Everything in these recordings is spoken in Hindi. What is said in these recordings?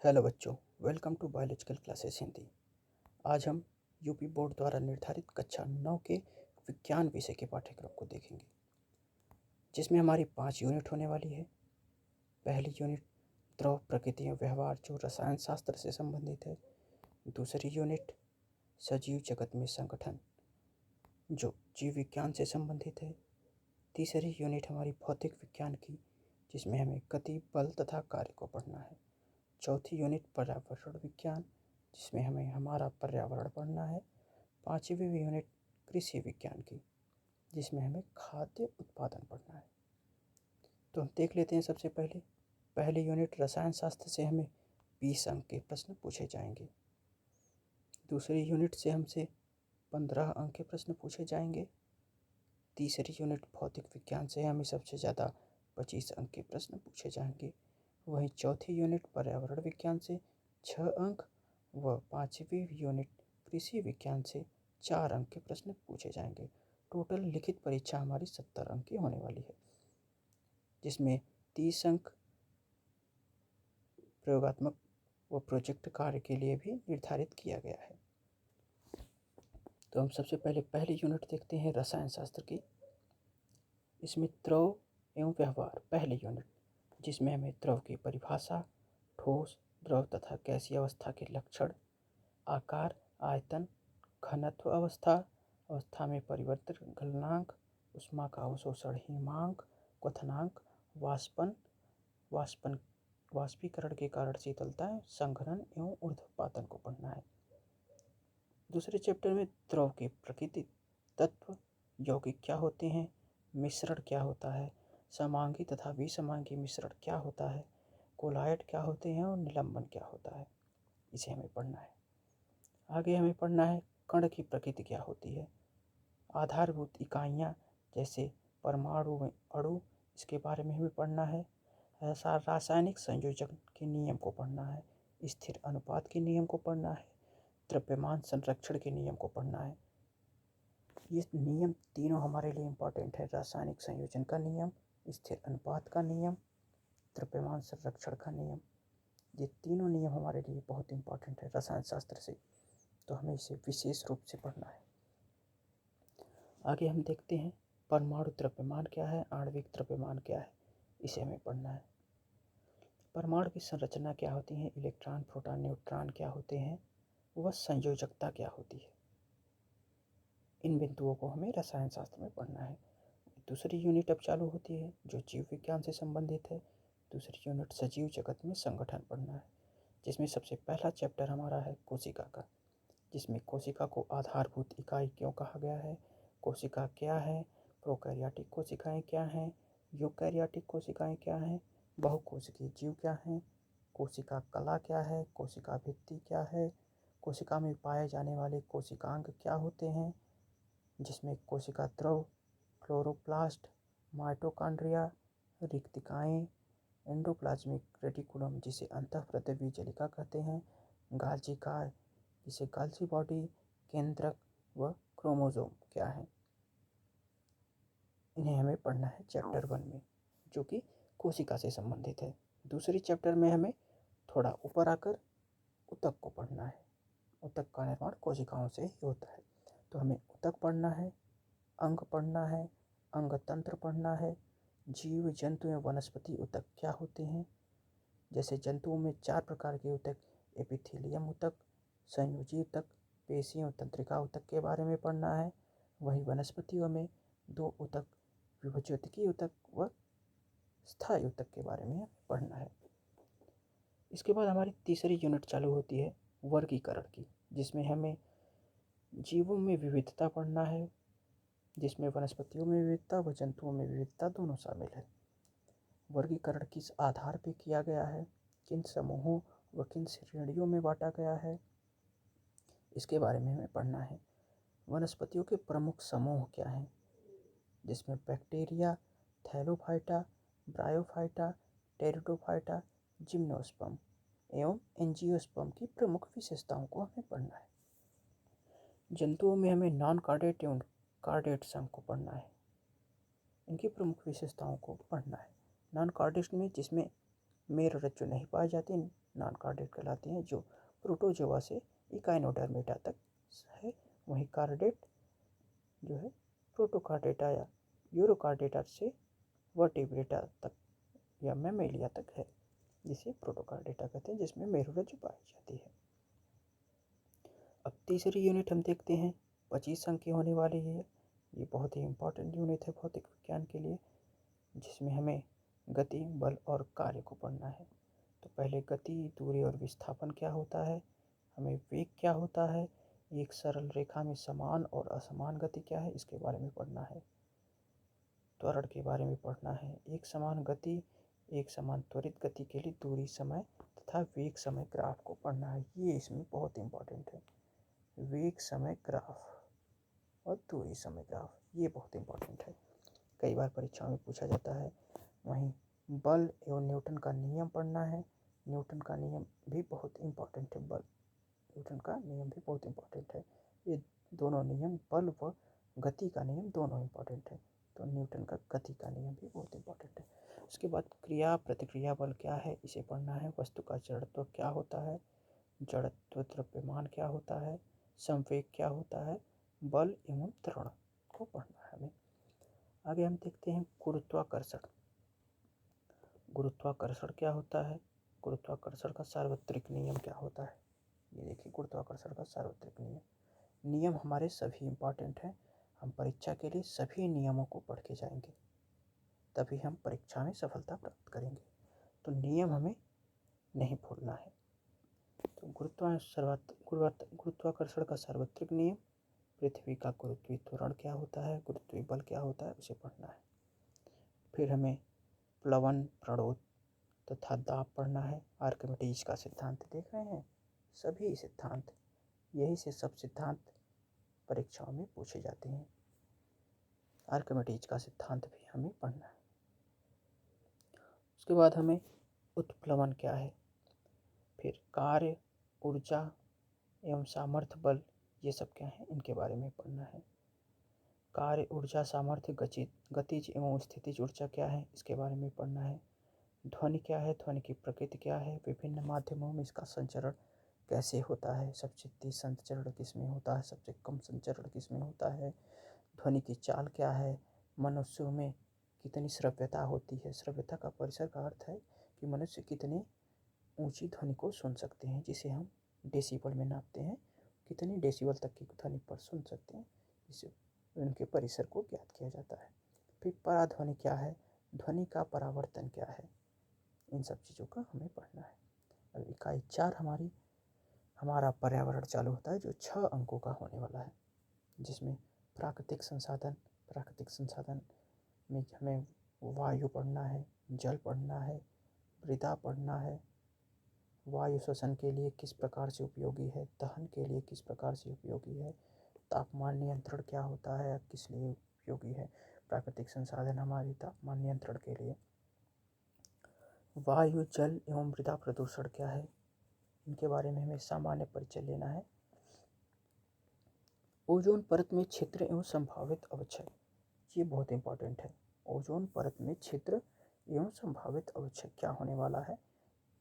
हेलो बच्चों, welcome to biological classes Hindi. आज हम यूपी बोर्ड द्वारा निर्धारित कक्षा 9 के विज्ञान विषय के पाठ्यक्रम को देखेंगे, जिसमें हमारी 5 यूनिट होने वाली है। पहली यूनिट द्रव प्रकृति एवं व्यवहार, जो रसायन शास्त्र से संबंधित है। दूसरी यूनिट सजीव जगत में संगठन, जो जीव विज्ञान से संबंधित है। तीसरी यूनिट हमारी भौतिक विज्ञान की, जिसमें हमें गति, बल तथा कार्य को पढ़ना है। चौथी यूनिट पर्यावरण विज्ञान, जिसमें हमें हमारा पर्यावरण पढ़ना है। पांचवी यूनिट कृषि विज्ञान की, जिसमें हमें खाद्य उत्पादन पढ़ना है। तो हम देख लेते हैं। सबसे पहले पहली यूनिट रसायन शास्त्र से हमें 20 अंक के प्रश्न पूछे जाएंगे। दूसरी यूनिट से हमसे 15 अंक के प्रश्न पूछे जाएंगे। तीसरी यूनिट भौतिक विज्ञान से हमें सबसे ज़्यादा 25 अंक के प्रश्न पूछे जाएंगे। वहीं चौथी यूनिट पर्यावरण विज्ञान से 6 अंक व पांचवी यूनिट कृषि विज्ञान से 4 अंक के प्रश्न पूछे जाएंगे। टोटल लिखित परीक्षा हमारी 70 अंक की होने वाली है, जिसमें 30 अंक प्रयोगात्मक व प्रोजेक्ट कार्य के लिए भी निर्धारित किया गया है। तो हम सबसे पहले पहली यूनिट देखते हैं रसायन शास्त्र की। इसमें द्रव एवं व्यवहार पहली यूनिट, जिसमें हमें द्रव की परिभाषा, ठोस, द्रव तथा गैसीय अवस्था के लक्षण, आकार, आयतन, घनत्व, अवस्था में परिवर्तन, गलनांक, ऊष्मा का अवशोषण, हिमांक, क्वथनांक, वाष्पीकरण के कारण शीतलता, संघनन एवं ऊर्ध्वपातन को पढ़ना है। दूसरे चैप्टर में द्रव की प्रकृति, तत्व, यौगिक क्या होते हैं, मिश्रण क्या होता है, समांगी तथा विसमांगी मिश्रण क्या होता है, कोलायड क्या होते हैं और निलंबन क्या होता है, इसे हमें पढ़ना है। आगे हमें पढ़ना है कण की प्रकृति क्या होती है, आधारभूत इकाइयाँ जैसे परमाणु में अणु, इसके बारे में हमें पढ़ना है। रासायनिक संयोजन के नियम को पढ़ना है, स्थिर अनुपात के नियम को पढ़ना है, द्रव्यमान संरक्षण के नियम को पढ़ना है। ये नियम तीनों हमारे लिए इम्पोर्टेंट है। रासायनिक संयोजन का नियम, स्थिर अनुपात का नियम, द्रव्यमान संरक्षण का नियम, ये तीनों नियम हमारे लिए बहुत इम्पोर्टेंट है रसायन शास्त्र से, तो हमें इसे विशेष रूप से पढ़ना है। आगे हम देखते हैं परमाणु द्रव्यमान क्या है, आणविक द्रव्यमान क्या है, इसे हमें पढ़ना है। परमाणु की संरचना क्या होती है, इलेक्ट्रॉन, प्रोटॉन, न्यूट्रॉन क्या होते हैं, वह संयोजकता क्या होती है, इन बिंदुओं को हमें रसायन शास्त्र में पढ़ना है। दूसरी यूनिट अब चालू होती है, जो जीव विज्ञान से संबंधित है। दूसरी यूनिट सजीव जगत में संगठन पढ़ना है, जिसमें सबसे पहला चैप्टर हमारा है कोशिका का, जिसमें कोशिका को आधारभूत इकाई क्यों कहा गया है, कोशिका क्या है, प्रोकैरियोटिक कोशिकाएं क्या हैं, यूकैरियोटिक कोशिकाएं क्या हैं, बहुकोशिकीय जीव क्या हैं, कोशिका कला क्या है, कोशिका भित्ति क्या है, कोशिका में पाए जाने वाले कोशिकांग क्या होते हैं, जिसमें कोशिका द्रव, क्लोरोप्लास्ट, माइटोकॉन्ड्रिया, रिक्तिकाएँ, एंडोप्लाज्मिक रेटिकुलम जिसे अंतःप्रद्रवी जलिका कहते हैं, गाल्जी काय जिसे गाल्जी बॉडी, केंद्रक व क्रोमोसोम क्या है, इन्हें हमें पढ़ना है चैप्टर 1 में, जो कि कोशिका से संबंधित है। दूसरी चैप्टर में हमें थोड़ा ऊपर आकर ऊतक को पढ़ना है। ऊतक का निर्माण कोशिकाओं से ही होता है, तो हमें ऊतक पढ़ना है, अंग पढ़ना है, अंग तंत्र पढ़ना है, जीव, जंतु एवं वनस्पति ऊतक क्या होते हैं। जैसे जंतुओं में 4 प्रकार के ऊतक, एपिथेलियम ऊतक, संयोजी ऊतक, पेशियों तंत्रिका ऊतक के बारे में पढ़ना है। वहीं वनस्पतियों में 2 ऊतक, विभज्योतिकी ऊतक व स्थायी ऊतक के बारे में पढ़ना है। इसके बाद हमारी तीसरी यूनिट चालू होती है वर्गीकरण की, जिसमें हमें जीवों में विविधता पढ़ना है, जिसमें वनस्पतियों में विविधता व जंतुओं में विविधता दोनों शामिल है। वर्गीकरण किस आधार पर किया गया है, किन समूहों व किन श्रेणियों में बांटा गया है, इसके बारे में हमें पढ़ना है। वनस्पतियों के प्रमुख समूह क्या हैं, जिसमें bacteria, Thallophyta, bryophyta, pteridophyta, gymnosperm एवं एंजियोस्पर्म की प्रमुख विशेषताओं को हमें पढ़ना है। जंतुओं में हमें नॉन कार्डेट एवं कार्डेट संघ को पढ़ना है, इनकी प्रमुख विशेषताओं को पढ़ना है। नॉन कार्डेट में जिसमें मेरुरज्जु नहीं पाई जाती, नॉन कार्डेट कहलाती हैं, जो प्रोटोजोआ से इकाइनोडर्मेटा तक है। वहीं कार्डेट जो है प्रोटोकार्डेटा या यूरोकार्डेटा से वर्टिब्रेटा तक या मैमेलिया तक है, जिसे प्रोटोकार्डेटा कहते हैं, जिसमें मेरुरज्जु पाई जाती है। अब तीसरी यूनिट हम देखते हैं, 25 अंक की होने वाली है। ये बहुत ही इम्पोर्टेंट यूनिट है भौतिक विज्ञान के लिए, जिसमें हमें गति, बल और कार्य को पढ़ना है। तो पहले गति, दूरी और विस्थापन क्या होता है, हमें वेग क्या होता है, एक सरल रेखा में समान और असमान गति क्या है, इसके बारे में पढ़ना है। त्वरण के बारे में पढ़ना है। एक समान गति, एक समान त्वरित गति के लिए दूरी, समय तथा वेग समय ग्राफ को पढ़ना है। ये इसमें बहुत इंपॉर्टेंट है। वेग समय ग्राफ और दूरी समय ग्राफ, ये बहुत इंपॉर्टेंट है, कई बार परीक्षा में पूछा जाता है। वहीं बल एवं न्यूटन का नियम पढ़ना है। न्यूटन का नियम भी बहुत इंपॉर्टेंट है। न्यूटन का नियम भी बहुत इंपॉर्टेंट है। ये दोनों नियम, बल व गति का नियम दोनों इंपॉर्टेंट है। तो न्यूटन का गति का नियम भी बहुत इंपॉर्टेंट है। उसके बाद क्रिया प्रतिक्रिया बल क्या है, इसे पढ़ना है। वस्तु का जड़त्व क्या होता है, जड़त्व द्रव्यमान क्या होता है, संवेग क्या होता है, बल एवं त्वरण को पढ़ना है हमें। आगे हम देखते हैं गुरुत्वाकर्षण। गुरुत्वाकर्षण क्या होता है, गुरुत्वाकर्षण का सार्वत्रिक नियम क्या होता है। ये देखिए गुरुत्वाकर्षण का सार्वत्रिक नियम। नियम हमारे सभी इम्पॉर्टेंट हैं। हम परीक्षा के लिए सभी नियमों को पढ़ के जाएंगे, तभी हम परीक्षा में सफलता प्राप्त करेंगे। तो नियम हमें नहीं भूलना है। तो गुरुत्वाकर्षण का सार्वत्रिक नियम, पृथ्वी का गुरुत्वीय त्वरण क्या होता है, गुरुत्वीय बल क्या होता है, उसे पढ़ना है। फिर हमें प्लवन, प्रणोद तथा दाब पढ़ना है। आर्किमिडीज का सिद्धांत देख रहे हैं, सभी सिद्धांत, यही से सब सिद्धांत परीक्षाओं में पूछे जाते हैं। आर्किमिडीज का सिद्धांत भी हमें पढ़ना है। उसके बाद हमें उत्प्लवन क्या है, फिर कार्य, ऊर्जा एवं सामर्थ्य बल, ये सब क्या है, इनके बारे में पढ़ना है। कार्य, ऊर्जा, सामर्थ्य, गतिज एवं स्थितिज ऊर्जा क्या है, इसके बारे में पढ़ना है। ध्वनि क्या है, ध्वनि की प्रकृति क्या है, विभिन्न माध्यमों में इसका संचरण कैसे होता है, सबसे तेज संचरण किसमें होता है, सबसे कम संचरण किसमें होता है, ध्वनि की चाल क्या है, मनुष्यों में कितनी श्रव्यता होती है। श्रव्यता का परिसर का अर्थ है कि मनुष्य कितनी ऊंची ध्वनि को सुन सकते हैं, जिसे हम डेसिबल में नापते हैं, कितनी डेसिबल तक की ध्वनि पर सुन सकते हैं, जिसे उनके परिसर को ज्ञात किया जाता है। फिर पराध्वनि क्या है, ध्वनि का परावर्तन क्या है, इन सब चीज़ों का हमें पढ़ना है। अब इकाई 4 हमारा पर्यावरण चालू होता है, जो 6 अंकों का होने वाला है, जिसमें प्राकृतिक संसाधन में हमें वायु पढ़ना है, जल पढ़ना है, मृदा पढ़ना है, वायु श्वसन के लिए किस प्रकार से उपयोगी है, दहन के लिए किस प्रकार से उपयोगी है, तापमान नियंत्रण क्या होता है, किस लिए उपयोगी है, प्राकृतिक संसाधन हमारे तापमान नियंत्रण के लिए, वायु, जल एवं मृदा प्रदूषण क्या है, इनके बारे में हमें सामान्य परिचय लेना है। ओजोन परत में छिद्र एवं संभावित अवक्षय, ये बहुत इंपॉर्टेंट है। ओजोन परत में छिद्र एवं संभावित अवक्षय क्या होने वाला है,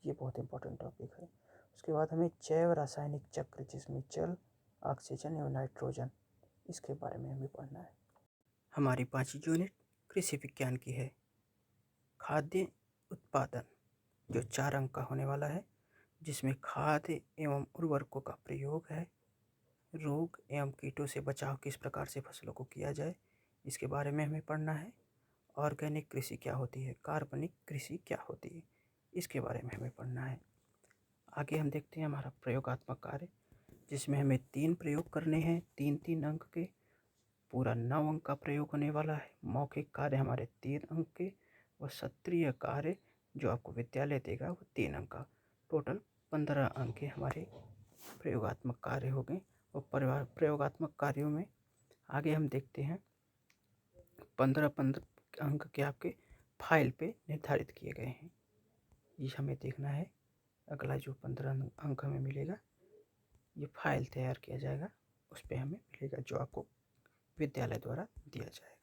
ये बहुत इंपॉर्टेंट टॉपिक है। उसके बाद हमें जैव रासायनिक चक्र, जिसमें जल, ऑक्सीजन एवं नाइट्रोजन, इसके बारे में हमें पढ़ना है। हमारी 5वीं यूनिट कृषि विज्ञान की है। खाद्य उत्पादन, जो 4 अंक का होने वाला है, जिसमें खाद्य एवं उर्वरकों का प्रयोग है, रोग एवं कीटों से बचाव किस प्रकार से फसलों को किया जाए, इसके बारे में हमें पढ़ना है। ऑर्गेनिक कृषि क्या होती है, कार्बनिक कृषि क्या होती है, इसके बारे में हमें पढ़ना है। आगे हम देखते हैं हमारा प्रयोगात्मक कार्य, जिसमें हमें 3 प्रयोग करने हैं, 3-3 अंक के, पूरा 9 अंक का प्रयोग होने वाला है। मौखिक कार्य हमारे 3 अंक के, और सत्रीय कार्य जो आपको विद्यालय देगा वो 3 अंक का। टोटल 15 अंक के हमारे प्रयोगात्मक कार्य हो गए। और प्रयोगात्मक कार्यों में आगे हम देखते हैं 15 अंक के आपके फाइल पे निर्धारित किए गए हैं, ये हमें देखना है। अगला जो 15 अंक हमें मिलेगा, ये फाइल तैयार किया जाएगा, उस पर हमें मिलेगा, जो आपको विद्यालय द्वारा दिया जाएगा।